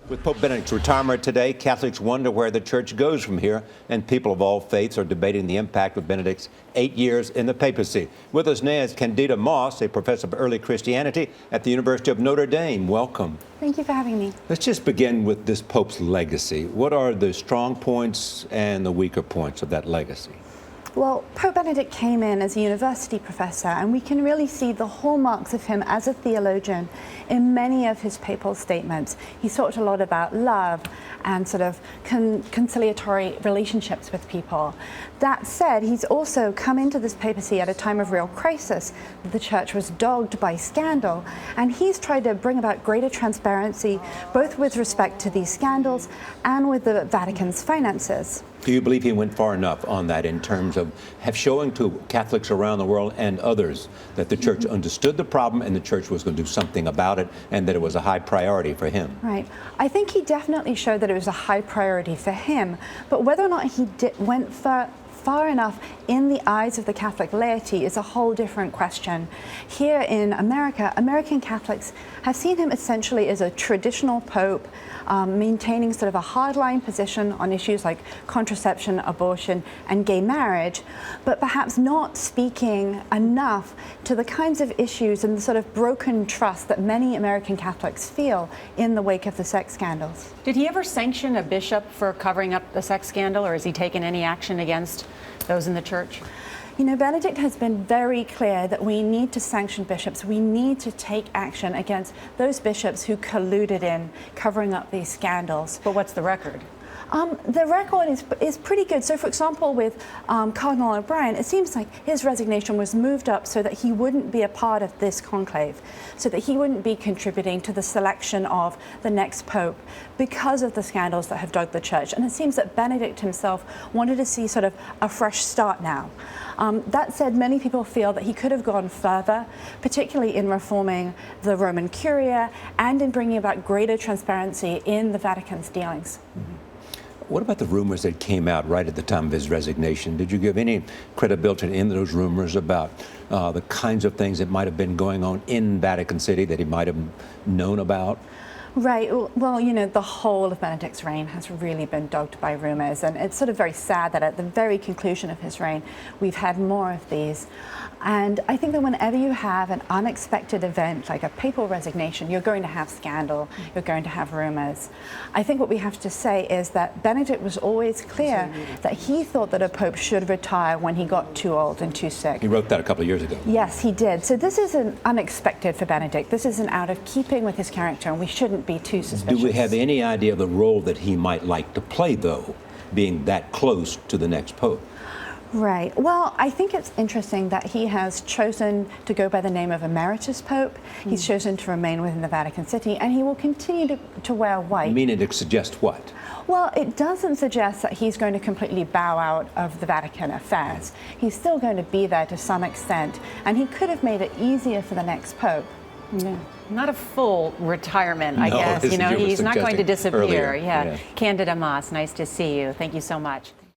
With Pope Benedict's retirement today, Catholics wonder where the church goes from here, and people of all faiths are debating the impact of Benedict's 8 years in the papacy. With us now is Candida Moss, a professor of early Christianity at the University of Notre Dame. Welcome. Thank you for having me. Let's just begin with this Pope's legacy. What are the strong points and the weaker points of that legacy? Well, Pope Benedict came in as a university professor, and we can really see the hallmarks of him as a theologian in many of his papal statements. He talked a lot about love and sort of conciliatory relationships with people. That said, he's also come into this papacy at a time of real crisis. The church was dogged by scandal, and he's tried to bring about greater transparency, both with respect to these scandals and with the Vatican's finances. Do you believe he went far enough on that in terms of showing to Catholics around the world and others that the church understood the problem and the church was going to do something about it, and that it was a high priority for him? Right. I think he definitely showed that it was a high priority for him, but whether or not he went far enough in the eyes of the Catholic laity is a whole different question. Here in America, American Catholics have seen him essentially as a traditional pope, maintaining sort of a hardline position on issues like contraception, abortion, and gay marriage, but perhaps not speaking enough to the kinds of issues and the sort of broken trust that many American Catholics feel in the wake of the sex scandals. Did he ever sanction a bishop for covering up the sex scandal, or has he taken any action against those in the church? You know, Benedict has been very clear that we need to sanction bishops. We need to take action against those bishops who colluded in covering up these scandals. But what's the record? The record is pretty good. So, for example, with Cardinal O'Brien, it seems like his resignation was moved up so that he wouldn't be a part of this conclave, so that he wouldn't be contributing to the selection of the next pope because of the scandals that have dogged the church. And it seems that Benedict himself wanted to see sort of a fresh start now. That said, many people feel that he could have gone further, particularly in reforming the Roman Curia and in bringing about greater transparency in the Vatican's dealings. Mm-hmm. What about the rumors that came out right at the time of his resignation? Did you give any credibility in those rumors about the kinds of things that might have been going on in Vatican City that he might have known about? Right. Well, you know, the whole of Benedict's reign has really been dogged by rumors, and it's sort of very sad that at the very conclusion of his reign, we've had more of these. And I think that whenever you have an unexpected event like a papal resignation, you're going to have scandal, you're going to have rumors. I think what we have to say is that Benedict was always clear that he thought that a pope should retire when he got too old and too sick. He wrote that a couple of years ago. Yes, he did. So this isn't unexpected for Benedict. This isn't out of keeping with his character, and we shouldn't be too suspicious. Do we have any idea of the role that he might like to play, though, being that close to the next pope? Right. Well, I think it's interesting that he has chosen to go by the name of Emeritus Pope. He's chosen to remain within the Vatican City, and he will continue to wear white. Meaning it suggests what? Well, it doesn't suggest that he's going to completely bow out of the Vatican affairs. He's still going to be there to some extent, and he could have made it easier for the next pope. Yeah. Not a full retirement, I guess. You know, he's not going to disappear. Earlier. Yeah. Candida Moss, nice to see you. Thank you so much.